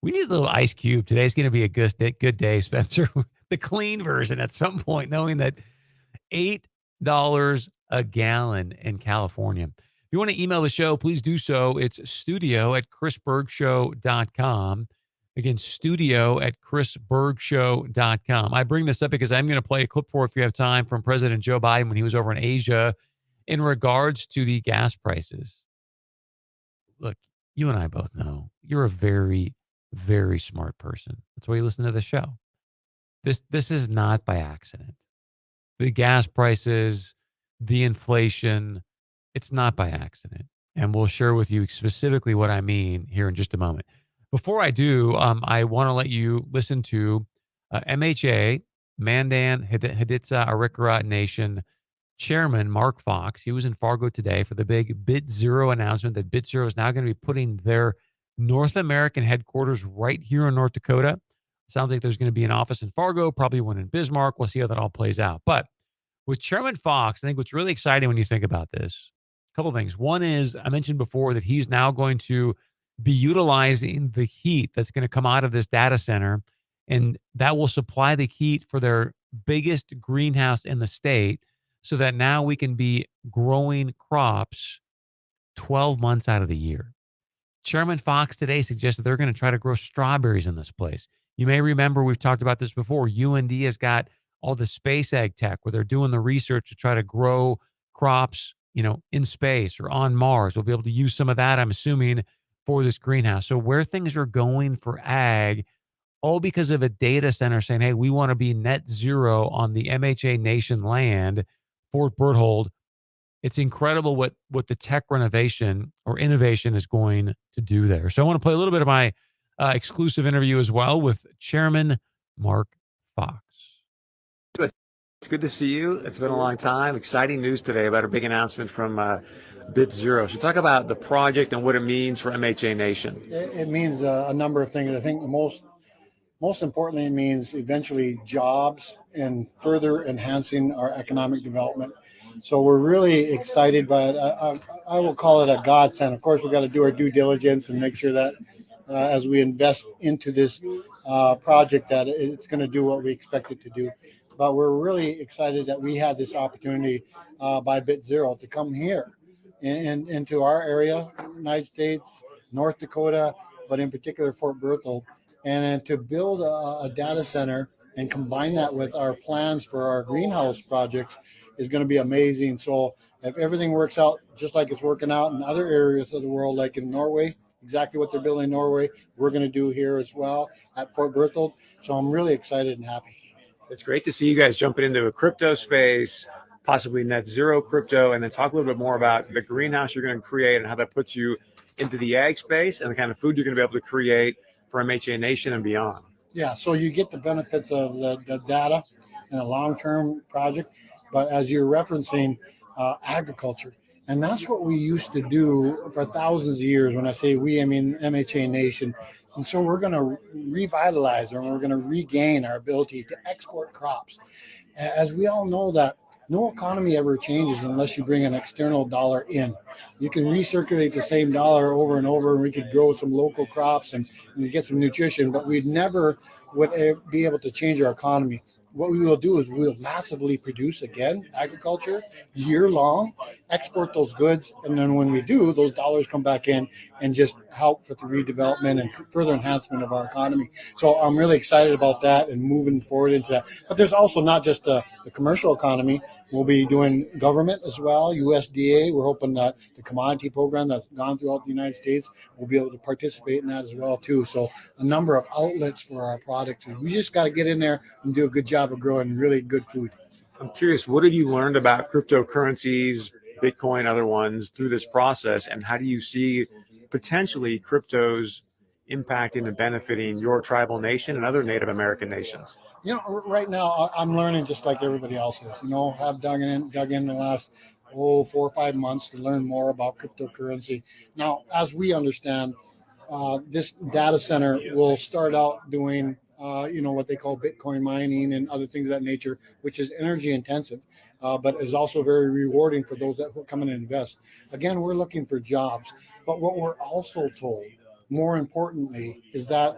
We need a little ice cube. Today's going to be a good day, Spencer. The clean version at some point, knowing that $8 a gallon in California. If you want to email the show, please do so. It's studio@chrisbergshow.com. Again, studio@chrisbergshow.com. I bring this up because I'm going to play a clip for, if you have time, from President Joe Biden when he was over in Asia in regards to the gas prices. Look, you and I both know you're a very, very smart person. That's why you listen to the show. This is not by accident. The gas prices, the inflation, it's not by accident. And we'll share with you specifically what I mean here in just a moment. Before I do, I want to let you listen to MHA, Mandan Hiditsa Arikara Nation Chairman Mark Fox. He was in Fargo today for the big BitZero announcement that BitZero is now going to be putting their North American headquarters right here in North Dakota. Sounds like there's going to be an office in Fargo, probably one in Bismarck. We'll see how that all plays out. But with Chairman Fox, I think what's really exciting when you think about this, a couple of things. One is I mentioned before that he's now going to be utilizing the heat that's going to come out of this data center, and that will supply the heat for their biggest greenhouse in the state so that now we can be growing crops 12 months out of the year. Chairman Fox today suggested they're going to try to grow strawberries in this place. You may remember we've talked about this before. UND has got all the space ag tech where they're doing the research to try to grow crops, in space or on Mars. We'll be able to use some of that, I'm assuming, for this greenhouse. So where things are going for ag, all because of a data center saying, hey, we want to be net zero on the MHA Nation land, Fort Berthold. It's incredible what the tech renovation or innovation is going to do there. So I want to play a little bit of my exclusive interview as well with Chairman Mark Fox. Good. It's good to see you. It's been a long time. Exciting news today about a big announcement from BitZero. So talk about the project and what it means for MHA Nation. It means a number of things. I think most importantly, it means eventually jobs and further enhancing our economic development. So we're really excited by it. I will call it a godsend. Of course, we've got to do our due diligence and make sure that as we invest into this project that it's going to do what we expect it to do. But we're really excited that we had this opportunity by BitZero to come here and into our area, United States, North Dakota, but in particular Fort Berthold, and to build a data center and combine that with our plans for our greenhouse projects is going to be amazing. So if everything works out just like it's working out in other areas of the world, like in Norway, exactly what they're building in Norway, we're going to do here as well at Fort Berthold. So I'm really excited and happy. It's great to see you guys jumping into a crypto space, possibly net zero crypto, and then talk a little bit more about the greenhouse you're going to create and how that puts you into the ag space and the kind of food you're going to be able to create for MHA Nation and beyond. Yeah, so you get the benefits of the data in a long-term project, but as you're referencing agriculture, and that's what we used to do for thousands of years. When I say we, I mean MHA Nation. And so we're going to revitalize and we're going to regain our ability to export crops. As we all know that no economy ever changes unless you bring an external dollar in. You can recirculate the same dollar over and over, and we could grow some local crops and get some nutrition, but we'd never would be able to change our economy. What we will do is we'll massively produce again agriculture year long, export those goods, and then when we do, those dollars come back in and just help with the redevelopment and further enhancement of our economy. So I'm really excited about that and moving forward into that. But there's also not just the commercial economy. We'll be doing government as well, USDA. We're hoping that the commodity program that's gone throughout the United States will be able to participate in that as well too. So a number of outlets for our products. We just got to get in there and do a good job of growing really good food. I'm curious, what have you learned about cryptocurrencies, Bitcoin, other ones through this process, and how do you see potentially cryptos impacting and benefiting your tribal nation and other Native American nations? Right now I'm learning just like everybody else is. I've dug in the last 4 or 5 months to learn more about cryptocurrency. Now, as we understand, this data center will start out doing what they call Bitcoin mining and other things of that nature, which is energy intensive, but is also very rewarding for those that come in and invest. Again, we're looking for jobs, but what we're also told, more importantly, is that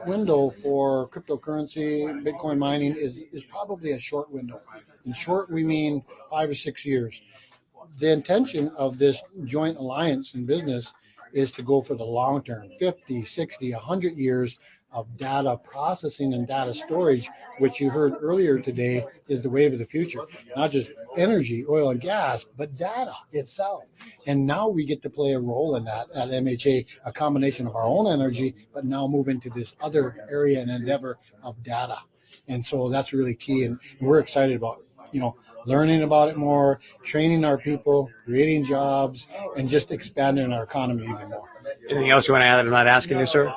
window for cryptocurrency, Bitcoin mining is probably a short window. In short, we mean 5 or 6 years. The intention of this joint alliance in business is to go for the long term, 50, 60, 100 years of data processing and data storage, which you heard earlier today is the wave of the future. Not just energy, oil and gas, but data itself. And now we get to play a role in that at MHA, a combination of our own energy, but now move into this other area and endeavor of data. And so that's really key. And we're excited about learning about it more, training our people, creating jobs, and just expanding our economy even more. Anything else you want to add that I'm not asking you, sir?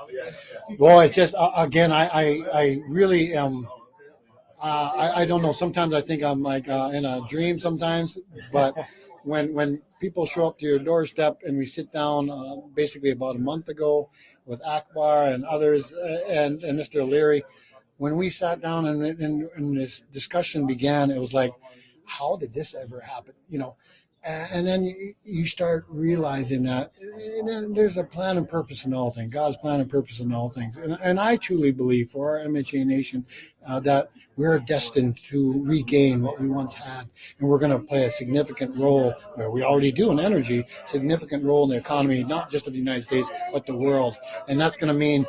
Well, it's just, again, I really am, I don't know, sometimes I think I'm like in a dream sometimes, but when people show up to your doorstep and we sit down basically about a month ago with Akbar and others and Mr. O'Leary, when we sat down and this discussion began, it was like, how did this ever happen? And then you start realizing that, and then there's a plan and purpose in all things, God's plan and purpose in all things. And I truly believe for our MHA Nation that we're destined to regain what we once had. And we're going to play a significant role, or we already do in energy, significant role in the economy, not just of the United States, but the world. And that's going to mean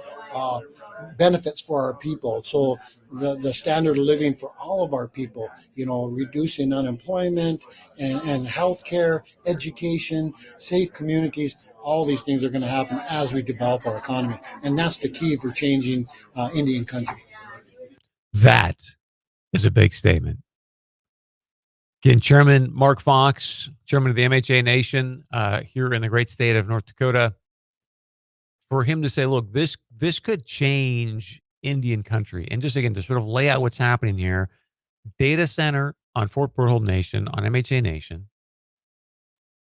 benefits for our people. So the standard of living for all of our people, reducing unemployment and healthcare, education, safe communities, all these things are going to happen as we develop our economy. And that's the key for changing Indian country. That is a big statement. Again, Chairman Mark Fox, Chairman of the MHA Nation here in the great state of North Dakota, for him to say, look, this could change Indian country. And just again, to sort of lay out what's happening here, data center on Fort Berthold Nation, on MHA Nation,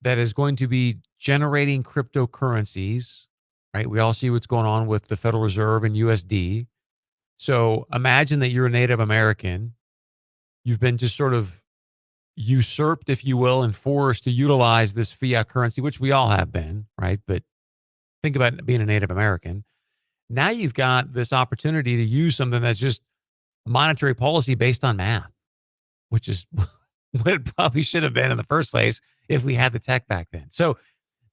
that is going to be generating cryptocurrencies, right? We all see what's going on with the Federal Reserve and USD. So imagine that you're a Native American. You've been just sort of usurped, if you will, and forced to utilize this fiat currency, which we all have been, right? But think about being a Native American. Now you've got this opportunity to use something that's just monetary policy based on math, which is what it probably should have been in the first place if we had the tech back then. So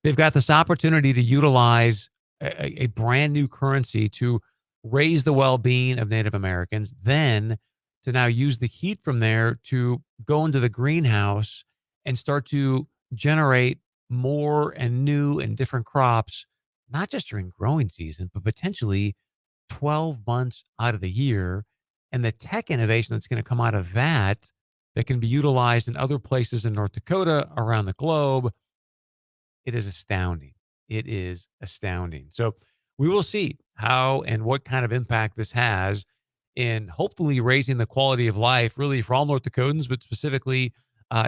they've got this opportunity to utilize a brand new currency to raise the well-being of Native Americans, then to now use the heat from there to go into the greenhouse and start to generate more and new and different crops, not just during growing season, but potentially 12 months out of the year. And the tech innovation that's going to come out of that can be utilized in other places in North Dakota, around the globe, it is astounding. It is astounding. So we will see how and what kind of impact this has in hopefully raising the quality of life, really for all North Dakotans, but specifically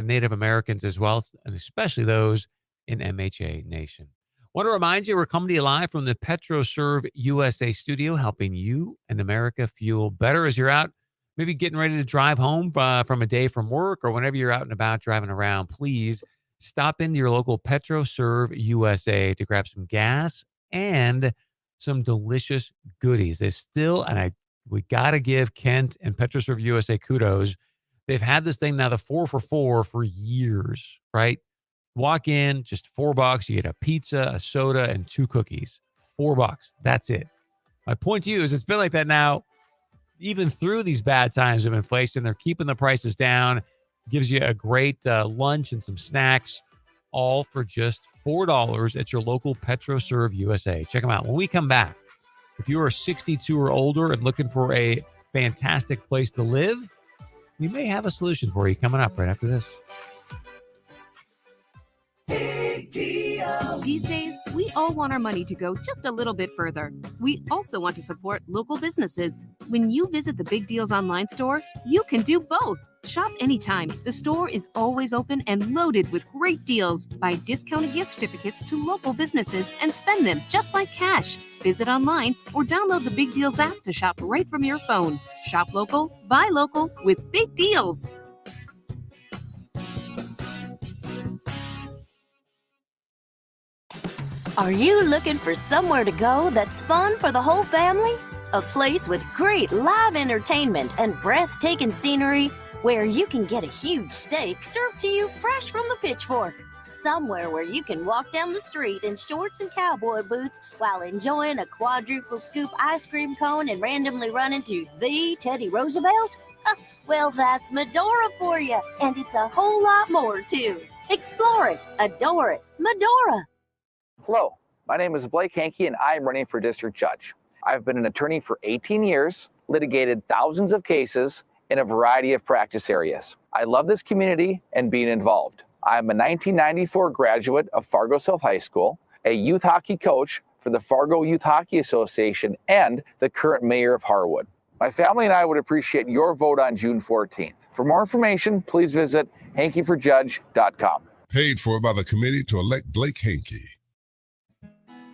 Native Americans as well, and especially those in MHA Nation. Want to remind you, we're coming to you live from the PetroServe USA studio, helping you and America fuel better as you're out, maybe getting ready to drive home from a day from work, or whenever you're out and about driving around. Please stop into your local PetroServe USA to grab some gas and some delicious goodies. There's still, and we got to give Kent and PetroServe USA kudos. They've had this thing now, the 4 for $4 for years, right? Walk in, just $4. You get a pizza, a soda, and 2 cookies. $4. That's it. My point to you is it's been like that now, even through these bad times of inflation. They're keeping the prices down. Gives you a great lunch and some snacks, all for just $4 at your local PetroServe USA. Check them out. When we come back, if you are 62 or older and looking for a fantastic place to live, we may have a solution for you coming up right after this. These days, we all want our money to go just a little bit further. We also want to support local businesses. When you visit the Big Deals online store, you can do both. Shop anytime. The store is always open and loaded with great deals. Buy discounted gift certificates to local businesses and spend them just like cash. Visit online or download the Big Deals app to shop right from your phone. Shop local, buy local with Big Deals. Are you looking for somewhere to go that's fun for the whole family? A place with great live entertainment and breathtaking scenery where you can get a huge steak served to you fresh from the pitchfork. Somewhere where you can walk down the street in shorts and cowboy boots while enjoying a quadruple scoop ice cream cone and randomly run into the Teddy Roosevelt? Well, that's Medora for you, and it's a whole lot more, too. Explore it, adore it, Medora. Hello, my name is Blake Hankey, and I am running for district judge. I've been an attorney for 18 years, litigated thousands of cases in a variety of practice areas. I love this community and being involved. I'm a 1994 graduate of Fargo South High School, a youth hockey coach for the Fargo Youth Hockey Association, and the current mayor of Harwood. My family and I would appreciate your vote on June 14th. For more information, please visit hankeyforjudge.com. Paid for by the committee to elect Blake Hankey.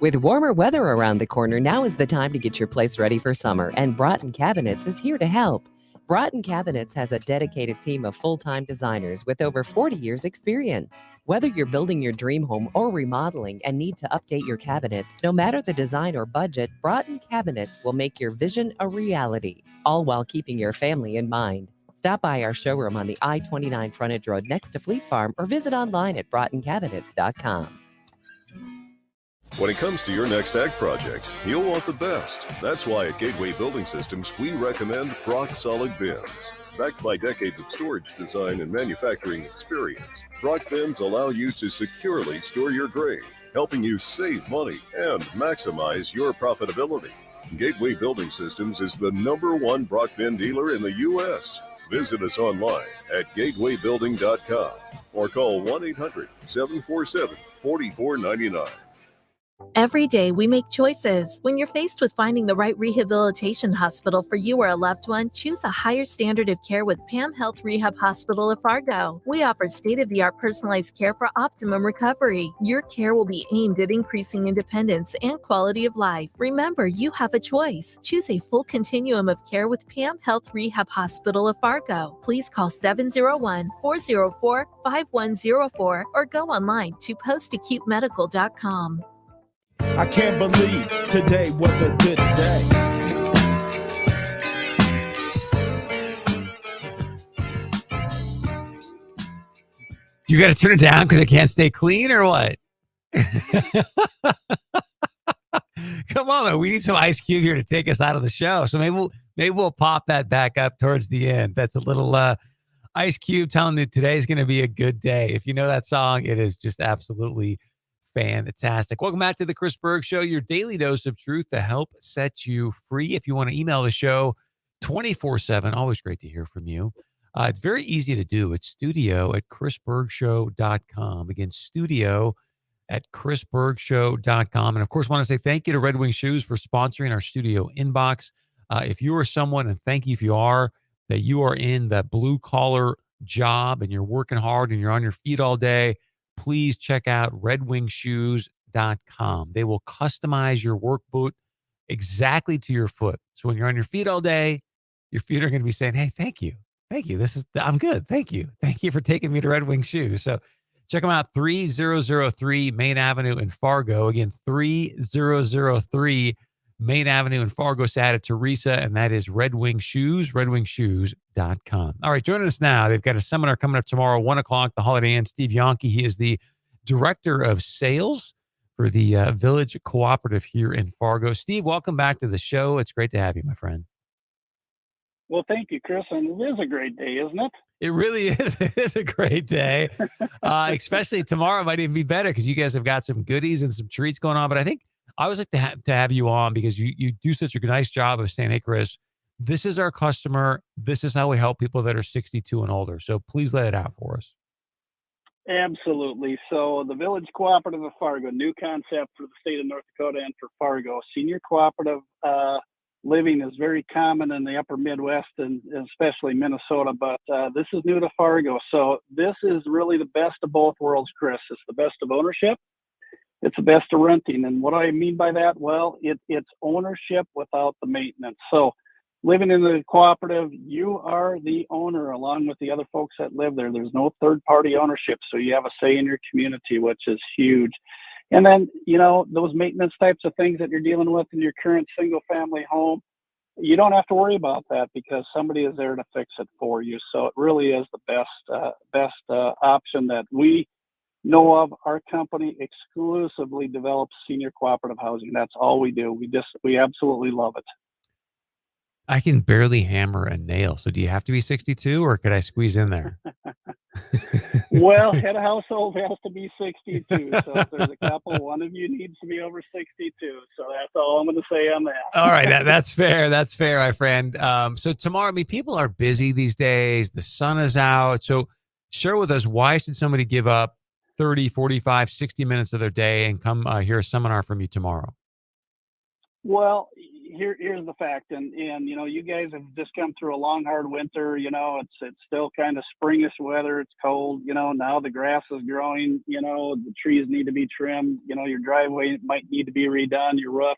With warmer weather around the corner, now is the time to get your place ready for summer, and Broughton Cabinets is here to help. Broughton Cabinets has a dedicated team of full-time designers with over 40 years experience. Whether you're building your dream home or remodeling and need to update your cabinets, no matter the design or budget, Broughton Cabinets will make your vision a reality, all while keeping your family in mind. Stop by our showroom on the I-29 frontage road next to Fleet Farm or visit online at BroughtonCabinets.com. When it comes to your next ag project, you'll want the best. That's why at Gateway Building Systems, we recommend Brock Solid Bins. Backed by decades of storage design and manufacturing experience, Brock bins allow you to securely store your grain, helping you save money and maximize your profitability. Gateway Building Systems is the #1 Brock bin dealer in the U.S. Visit us online at gatewaybuilding.com or call 1-800-747-4499. Every day we make choices. When you're faced with finding the right rehabilitation hospital for you or a loved one, choose a higher standard of care with Pam Health Rehab Hospital of Fargo. We offer state-of-the-art personalized care for optimum recovery. Your care will be aimed at increasing independence and quality of life. Remember, you have a choice. Choose a full continuum of care with Pam Health Rehab Hospital of Fargo. Please call 701-404-5104 or go online to postacutemedical.com. I can't believe today was a good day. You got to turn it down because I can't stay clean or what? Come on, man. We need some Ice Cube here to take us out of the show. So maybe we'll pop that back up towards the end. That's a little Ice Cube telling you today's going to be a good day. If you know that song, it is just absolutely fantastic. Welcome back to the Chris Berg Show, your daily dose of truth to help set you free. If you want to email the show 24/7, always great to hear from you. It's very easy to do. It's studio@chrisbergshow.com. Again, studio@chrisbergshow.com. And of course, want to say thank you to Red Wing Shoes for sponsoring our studio inbox. If you are someone, and thank you if you are, that you are in that blue collar job and you're working hard and you're on your feet all day, please check out redwingshoes.com. They will customize your work boot exactly to your foot. So when you're on your feet all day, your feet are going to be saying, hey, thank you. Thank you. I'm good. Thank you. Thank you for taking me to Red Wing Shoes. So check them out, 3003 Main Avenue in Fargo. Again, 3003 Main Avenue in Fargo, Santa Teresa, and that is Red Wing Shoes, redwingshoes.com. All right, joining us now, they've got a seminar coming up tomorrow, 1 o'clock, the Holiday Inn. Steve Yonke, he is the Director of Sales for the Village Cooperative here in Fargo. Steve, welcome back to the show. It's great to have you, my friend. Well, thank you, Chris, and it is a great day, isn't it? It really is. It is a great day, especially tomorrow might even be better because you guys have got some goodies and some treats going on, but I think I always like to have you on because you do such a nice job of saying, hey, Chris, this is our customer. This is how we help people that are 62 and older. So please lay it out for us. Absolutely. So the Village Cooperative of Fargo, new concept for the state of North Dakota and for Fargo. Senior cooperative living is very common in the upper Midwest and especially Minnesota, but this is new to Fargo. So this is really the best of both worlds, Chris. It's the best of ownership. It's the best of renting. And what do I mean by that? Well, it's ownership without the maintenance. So living in the cooperative, you are the owner along with the other folks that live there. There's no third-party ownership. So you have a say in your community, which is huge. And then, those maintenance types of things that you're dealing with in your current single-family home, you don't have to worry about that because somebody is there to fix it for you. So it really is the best option that we know of. Our company exclusively develops senior cooperative housing. That's all we do. We absolutely love it. I can barely hammer a nail. So do you have to be 62 or could I squeeze in there? Well, head of household has to be 62. So if there's a couple, one of you needs to be over 62. So that's all I'm going to say on that. All right. That's fair. That's fair, my friend. So tomorrow, people are busy these days. The sun is out. So share with us, why should somebody give up 30, 45, 60 minutes of their day and come hear a seminar from you tomorrow? Well, here's the fact, and you guys have just come through a long, hard winter. It's still kind of springish weather. It's cold. Now the grass is growing. The trees need to be trimmed. Your driveway might need to be redone. Your roof.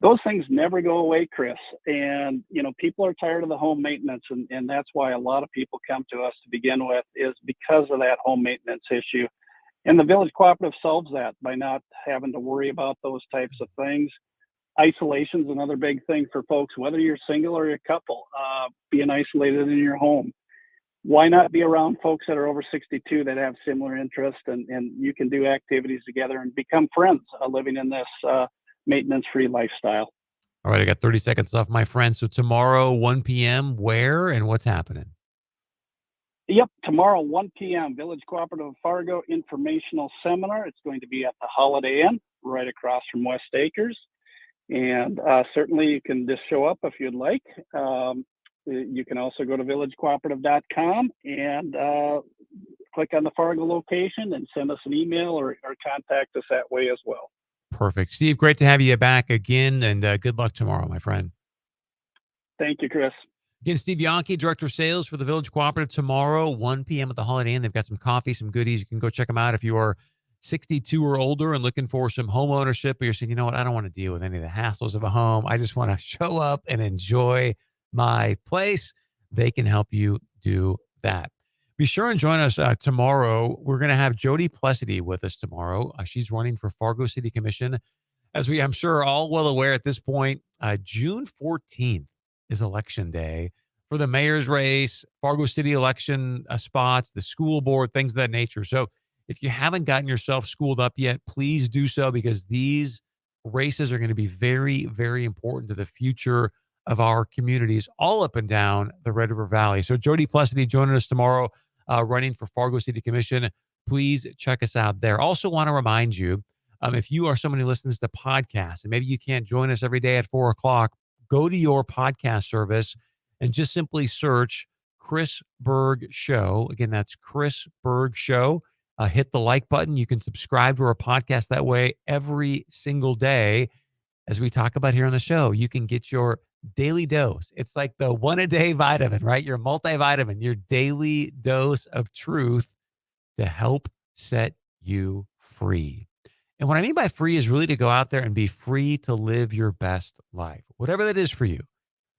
Those things never go away, Chris. And people are tired of the home maintenance, and that's why a lot of people come to us to begin with, is because of that home maintenance issue. And the Village Cooperative solves that by not having to worry about those types of things. Isolation is another big thing for folks, whether you're single or a couple, being isolated in your home. Why not be around folks that are over 62 that have similar interests, and you can do activities together and become friends living in this maintenance-free lifestyle. All right, I got 30 seconds left, my friend. So tomorrow, 1 p.m., where and what's happening? Yep, tomorrow, 1 p.m., Village Cooperative of Fargo Informational Seminar. It's going to be at the Holiday Inn, right across from West Acres. And certainly you can just show up if you'd like. You can also go to villagecooperative.com and click on the Fargo location and send us an email or contact us that way as well. Perfect. Steve, great to have you back again, and good luck tomorrow, my friend. Thank you, Chris. Again, Steve Yonke, Director of Sales for the Village Cooperative, tomorrow, 1 p.m. at the Holiday Inn. They've got some coffee, some goodies. You can go check them out if you are 62 or older and looking for some home ownership, or you're saying, you know what, I don't want to deal with any of the hassles of a home. I just want to show up and enjoy my place. They can help you do that. Be sure and join us tomorrow. We're going to have Jody Plessity with us tomorrow. She's running for Fargo City Commission. As we, I'm sure, are all well aware at this point, June 14th is election day for the mayor's race, Fargo City election spots, the school board, things of that nature. So if you haven't gotten yourself schooled up yet, please do so, because these races are going to be very, very important to the future of our communities all up and down the Red River Valley. So Jody Plessity joining us tomorrow, running for Fargo City Commission. Please check us out there. Also want to remind you, if you are someone who listens to podcasts and maybe you can't join us every day at 4 o'clock, go to your podcast service and just simply search Chris Berg Show. Again, that's Chris Berg Show. Hit the like button. You can subscribe to our podcast that way every single day. As we talk about here on the show, you can get your daily dose. It's like the one-a-day vitamin, right? Your multivitamin, your daily dose of truth to help set you free. And what I mean by free is really to go out there and be free to live your best life, whatever that is for you.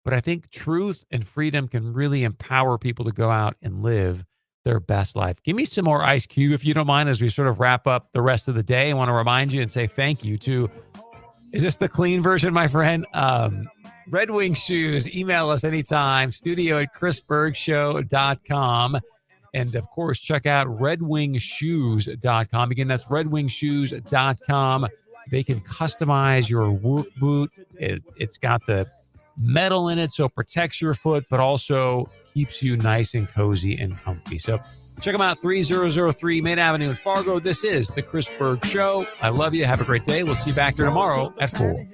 But I think truth and freedom can really empower people to go out and live their best life. Give me some more Ice Cube, if you don't mind, as we sort of wrap up the rest of the day. I want to remind you and say thank you to, is this the clean version, my friend? Red Wing Shoes. Email us anytime, studio@chrisbergshow.com. And, of course, check out redwingshoes.com. Again, that's redwingshoes.com. They can customize your work boot. It's got the metal in it, so it protects your foot, but also keeps you nice and cozy and comfy. So check them out, 3003 Main Avenue in Fargo. This is The Chris Berg Show. I love you. Have a great day. We'll see you back here tomorrow at 4.